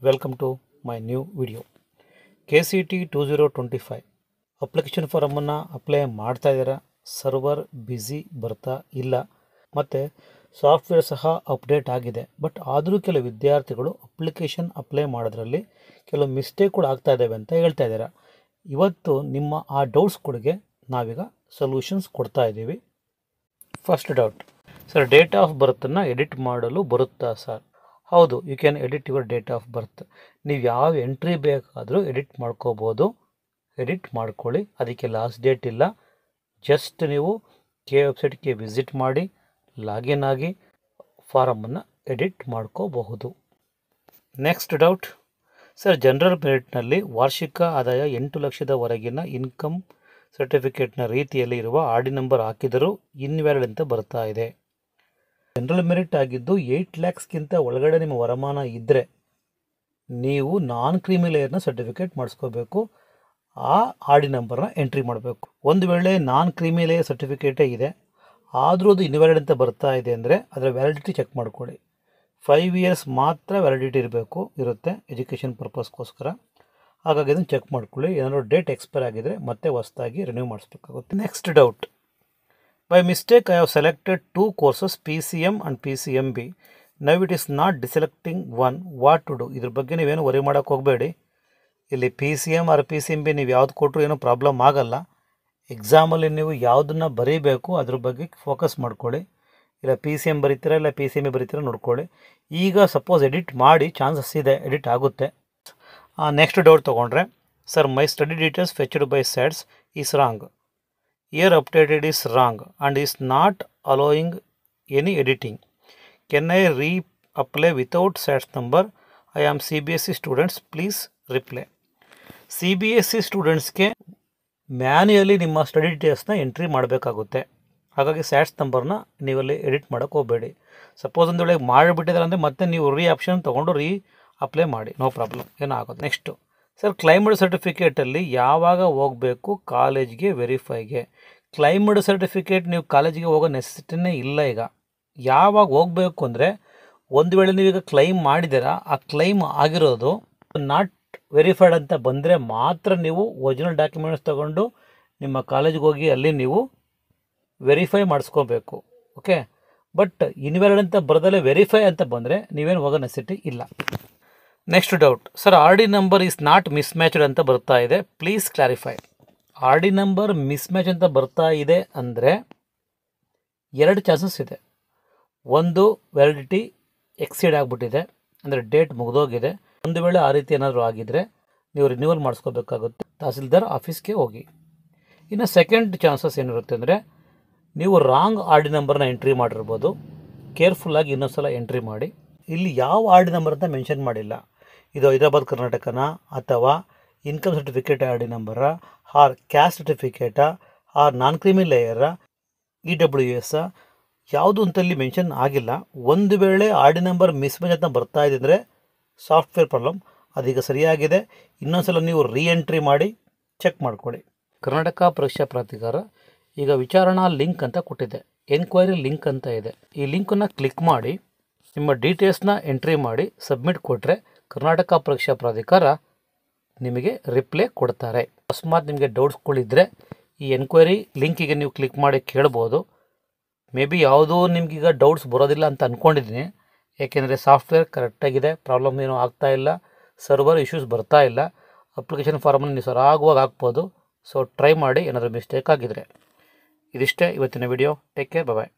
Welcome to my new video. KCT 2025 application ಫಾರಮನ್ನು apply ಮಾಡ್ತಾ ಇದ್ದೀರಾ. ಸರ್ವರ್ ಬ್ಯುಸಿ ಬರ್ತಾ ಇಲ್ಲ ಮತ್ತು ಸಾಫ್ಟ್ವೇರ್ ಸಹ ಅಪ್ಡೇಟ್ ಆಗಿದೆ. ಬಟ್ ಆದರೂ ಕೆಲವು ವಿದ್ಯಾರ್ಥಿಗಳು ಅಪ್ಲಿಕೇಶನ್ ಅಪ್ಲೈ ಮಾಡೋದ್ರಲ್ಲಿ ಕೆಲವು ಮಿಸ್ಟೇಕ್ ಕೂಡ ಆಗ್ತಾ ಇದ್ದಾವೆ ಅಂತ ಹೇಳ್ತಾ ಇದ್ದೀರಾ. ಇವತ್ತು ನಿಮ್ಮ ಆ ಡೌಟ್ಸ್ಗಳಿಗೆ ನಾವೀಗ ಸೊಲ್ಯೂಷನ್ಸ್ ಕೊಡ್ತಾ ಇದ್ದೀವಿ. First doubt, sir date of ಬರ್ತನ್ನು ಎಡಿಟ್ ಮಾಡಲು ಬರುತ್ತಾ ಸರ್? ಹೌದು, you can edit your date of birth. ನೀವು ಯಾವ ಎಂಟ್ರಿ ಬೇಕಾದರೂ ಎಡಿಟ್ ಮಾಡ್ಕೋಬೋದು. ಎಡಿಟ್ ಮಾಡ್ಕೊಳ್ಳಿ, ಅದಕ್ಕೆ ಲಾಸ್ಟ್ ಡೇಟ್ ಇಲ್ಲ. ಜಸ್ಟ್ ನೀವು ವೆಬ್ಸೈಟ್ಗೆ ವಿಸಿಟ್ ಮಾಡಿ ಲಾಗಿನ್ ಆಗಿ ಫಾರಮನ್ನು ಎಡಿಟ್ ಮಾಡ್ಕೋಬಹುದು. ನೆಕ್ಸ್ಟ್ ಡೌಟ್, ಸರ್ ಜನರಲ್ ಮೆರಿಟ್ನಲ್ಲಿ ವಾರ್ಷಿಕ ಆದಾಯ 8 ಲಕ್ಷದವರೆಗಿನ ಇನ್ಕಮ್ ಸರ್ಟಿಫಿಕೇಟ್ನ ರೀತಿಯಲ್ಲಿ ಇರುವ ಆರ್ ಡಿ ನಂಬರ್ ಹಾಕಿದರೂ ಇನ್ವ್ಯಾಲಿಡ್ ಅಂತ ಬರ್ತಾ ಇದೆ. ಜನರಲ್ ಮೆರಿಟ್ ಆಗಿದ್ದು 8 ಲ್ಯಾಕ್ಸ್ಗಿಂತ ಒಳಗಡೆ ನಿಮ್ಮ ವರಮಾನ ಇದ್ದರೆ ನೀವು ನಾನ್ ಕ್ರೀಮಿ ಲೇಯರ್ನ ಸರ್ಟಿಫಿಕೇಟ್ ಮಾಡಿಸ್ಕೋಬೇಕು. ಆ ಆರ್ ಡಿ ನಂಬರ್ನ ಎಂಟ್ರಿ ಮಾಡಬೇಕು. ಒಂದು ವೇಳೆ ನಾನ್ ಕ್ರೀಮಿ ಲೇಯರ್ ಸರ್ಟಿಫಿಕೇಟೇ ಇದೆ ಆದರೂ ಅದು ಇನ್ವ್ಯಾಲಿಡ್ ಅಂತ ಬರ್ತಾ ಇದೆ ಅಂದರೆ ಅದರ ವ್ಯಾಲಿಡಿಟಿ ಚೆಕ್ ಮಾಡ್ಕೊಳ್ಳಿ. 5 ಇಯರ್ಸ್ ಮಾತ್ರ ವ್ಯಾಲಿಡಿಟಿ ಇರುತ್ತೆ ಎಜುಕೇಷನ್ ಪರ್ಪಸ್ಗೋಸ್ಕರ. ಹಾಗಾಗಿ ಅದನ್ನು ಚೆಕ್ ಮಾಡ್ಕೊಳ್ಳಿ. ಏನಾದರೂ ಡೇಟ್ ಎಕ್ಸ್ಪೈರ್ ಆಗಿದರೆ ಮತ್ತೆ ಹೊಸದಾಗಿ ರಿನ್ಯೂ ಮಾಡಿಸ್ಬೇಕಾಗುತ್ತೆ. Next doubt, by mistake I have selected 2 courses PCM and PCMB. Now it is not deselecting one, what to do? ಇದ್ರ ಬಗ್ಗೆ ನೀವೇನು ವರಿ ಮಾಡೋಕ್ಕೆ ಹೋಗಬೇಡಿ. ಇಲ್ಲಿ PCM ಆರ್ PCMB ನೀವು ಯಾವ್ದು ಕೊಟ್ಟರು ಏನೂ ಪ್ರಾಬ್ಲಮ್ ಆಗಲ್ಲ. ಎಕ್ಸಾಮಲ್ಲಿ ನೀವು ಯಾವುದನ್ನು ಬರೀಬೇಕು ಅದ್ರ ಬಗ್ಗೆ ಫೋಕಸ್ ಮಾಡ್ಕೊಳ್ಳಿ. ಇಲ್ಲ PCM ಬರೀತೀರಾ ಇಲ್ಲ PCMB ಬರೀತೀರಾ ನೋಡ್ಕೊಳ್ಳಿ. ಈಗ ಸಪೋಸ್ ಎಡಿಟ್ ಮಾಡಿ ಚಾನ್ಸಸ್ ಇದೆ, ಎಡಿಟ್ ಆಗುತ್ತೆ. ನೆಕ್ಸ್ಟ್ ಡೌಟ್ ತೊಗೊಂಡ್ರೆ, sir my study details fetched by SATS is wrong. Year updated is wrong and is not allowing any editing. Can I re-apply without SATS number? I am CBSE students. Please reply. CBSE ಸ್ಟೂಡೆಂಟ್ಸ್ಗೆ manually ನಿಮ್ಮ study ಡೀಟೇಲ್ಸ್ನ entry ಮಾಡಬೇಕಾಗುತ್ತೆ. ಹಾಗಾಗಿ SATS ನಂಬರ್ನ ನೀವಲ್ಲಿ edit ಮಾಡೋಕ್ಕೆ ಹೋಗಬೇಡಿ. Suppose ಒಂದು ವೇಳೆ ಮಾಡಿಬಿಟ್ಟಿದ್ದಾರೆ ಅಂದರೆ ಮತ್ತೆ ನೀವು ಆಪ್ಷನ್ ತೊಗೊಂಡು ಅಪ್ಲೈ ಮಾಡಿ, ನೋ ಪ್ರಾಬ್ಲಮ್, ಏನಾಗುತ್ತೆ. ನೆಕ್ಸ್ಟು, ಸರ್ ಕ್ಲೈಮ್ಡ್ ಸರ್ಟಿಫಿಕೇಟಲ್ಲಿ ಯಾವಾಗ ಹೋಗಬೇಕು ಕಾಲೇಜ್ಗೆ ವೆರಿಫೈಗೆ? ಕ್ಲೈಮ್ಡ್ ಸರ್ಟಿಫಿಕೇಟ್ ನೀವು ಕಾಲೇಜಿಗೆ ಹೋಗೋ ನೆಸೆಸಿಟಿನೇ ಇಲ್ಲ. ಈಗ ಯಾವಾಗ ಹೋಗಬೇಕು ಅಂದರೆ, ಒಂದು ವೇಳೆ ನೀವೀಗ ಕ್ಲೈಮ್ ಮಾಡಿದ್ದೀರಾ, ಆ ಕ್ಲೈಮ್ ಆಗಿರೋದು ನಾಟ್ ವೆರಿಫೈಡ್ ಅಂತ ಬಂದರೆ ಮಾತ್ರ ನೀವು ಒರಿಜಿನಲ್ ಡಾಕ್ಯುಮೆಂಟ್ಸ್ ತೊಗೊಂಡು ನಿಮ್ಮ ಕಾಲೇಜಿಗೆ ಹೋಗಿ ಅಲ್ಲಿ ನೀವು ವೆರಿಫೈ ಮಾಡಿಸ್ಕೋಬೇಕು. ಓಕೆ, ಬಟ್ ಇನ್ವ್ಯಾಲಿಡ್ ಅಂತ ಬರೋದಲ್ಲೇ ವೆರಿಫೈ ಅಂತ ಬಂದರೆ ನೀವೇನು ಹೋಗೋ ನೆಸೆಸಿಟಿ ಇಲ್ಲ. Next doubt, sir R D number is not mismatched ಅಂತ ಬರ್ತಾ ಇದೆ, please clarify. R D number mismatch ಅಂತ ಬರ್ತಾ ಇದೆ ಅಂದರೆ 2 ಚಾನ್ಸಸ್ ಇದೆ. ಒಂದು, ವ್ಯಾಲಿಡಿಟಿ ಎಕ್ಸೀಡ್ ಆಗಿಬಿಟ್ಟಿದೆ, ಅಂದರೆ ಡೇಟ್ ಮುಗಿದೋಗಿದೆ. ಒಂದು ವೇಳೆ ಆ ರೀತಿ ಏನಾದರೂ ಆಗಿದ್ದರೆ ನೀವು ರಿನ್ಯೂವಲ್ ಮಾಡಿಸ್ಕೋಬೇಕಾಗುತ್ತೆ, ತಹಸೀಲ್ದಾರ್ ಆಫೀಸ್ಗೆ ಹೋಗಿ. ಇನ್ನು ಸೆಕೆಂಡ್ ಚಾನ್ಸಸ್ ಏನಿರುತ್ತೆ ಅಂದರೆ, ನೀವು ರಾಂಗ್ ಆರ್ ಡಿ ನಂಬರ್ನ ಎಂಟ್ರಿ ಮಾಡಿರ್ಬೋದು. ಕೇರ್ಫುಲ್ಲಾಗಿ ಇನ್ನೊಂದು ಸಲ ಎಂಟ್ರಿ ಮಾಡಿ. ಇಲ್ಲಿ ಯಾವ ಆರ್ ಡಿ ನಂಬರ್ ಅಂತ ಮೆನ್ಷನ್ ಮಾಡಿಲ್ಲ. ಇದು ಹೈದರಾಬಾದ್ ಕರ್ನಾಟಕನ ಅಥವಾ ಇನ್ಕಮ್ ಸರ್ಟಿಫಿಕೇಟ್ ಆರ್ ಡಿ ನಂಬರ, ಆರ್ ಕ್ಯಾಸ್ಟ್ ಸರ್ಟಿಫಿಕೇಟಾ, ಆರ್ ನಾನ್ ಕ್ರೀಮಿ ಲೇಯರ, EWS ಯಾವುದು ಅಂತ ಇಲ್ಲಿ ಮೆನ್ಷನ್ ಆಗಿಲ್ಲ. ಒಂದು ವೇಳೆ ಆರ್ ಡಿ ನಂಬರ್ ಮಿಸ್ಮ್ಯಾಚ್ ಅಂತ ಬರ್ತಾ ಇದೆ ಅಂದರೆ ಸಾಫ್ಟ್ವೇರ್ ಪ್ರಾಬ್ಲಮ್. ಅದೀಗ ಸರಿಯಾಗಿದೆ. ಇನ್ನೊಂದ್ಸಲ ನೀವು ಎಂಟ್ರಿ ಮಾಡಿ ಚೆಕ್ ಮಾಡ್ಕೊಳ್ಳಿ. ಕರ್ನಾಟಕ ಪರೀಕ್ಷಾ ಪ್ರಾಧಿಕಾರ ಈಗ ವಿಚಾರಣಾ ಲಿಂಕ್ ಅಂತ ಕೊಟ್ಟಿದೆ, ಎನ್ಕ್ವೈರಿ ಲಿಂಕ್ ಅಂತ ಇದೆ. ಈ ಲಿಂಕನ್ನು ಕ್ಲಿಕ್ ಮಾಡಿ ನಿಮ್ಮ ಡೀಟೇಲ್ಸ್ನ ಎಂಟ್ರಿ ಮಾಡಿ ಸಬ್ಮಿಟ್ ಕೊಟ್ಟರೆ ಕರ್ನಾಟಕ ಪರೀಕ್ಷಾ ಪ್ರಾಧಿಕಾರ ನಿಮಗೆ ರಿಪ್ಲೈ ಕೊಡ್ತಾರೆ. ಅಕಸ್ಮಾತ್ ನಿಮಗೆ ಡೌಟ್ಸ್ಗಳಿದ್ದರೆ ಈ ಎನ್ಕ್ವೈರಿ ಲಿಂಕಿಗೆ ನೀವು ಕ್ಲಿಕ್ ಮಾಡಿ ಕೇಳ್ಬೋದು. ಮೇ ಬಿ ಯಾವುದೂ ನಿಮಗೀಗ ಡೌಟ್ಸ್ ಬರೋದಿಲ್ಲ ಅಂತ ಅಂದ್ಕೊಂಡಿದ್ದೀನಿ, ಏಕೆಂದರೆ ಸಾಫ್ಟ್ವೇರ್ ಕರೆಕ್ಟಾಗಿದೆ, ಪ್ರಾಬ್ಲಮ್ ಏನೂ ಆಗ್ತಾ ಇಲ್ಲ, ಸರ್ವರ್ ಇಶ್ಯೂಸ್ ಬರ್ತಾ ಇಲ್ಲ. ಅಪ್ಲಿಕೇಶನ್ ಫಾರ್ಮನ್ನು ನೀವು ಸರಾಗವಾಗಿ ಹಾಕ್ಬೋದು. ಸೊ ಟ್ರೈ ಮಾಡಿ ಏನಾದರೂ ಮಿಸ್ಟೇಕ್ ಆಗಿದ್ರೆ. ಇದಿಷ್ಟೇ ಇವತ್ತಿನ ವಿಡಿಯೋ. ಟೇಕ್ ಕೇರ್, ಬಾಯ್.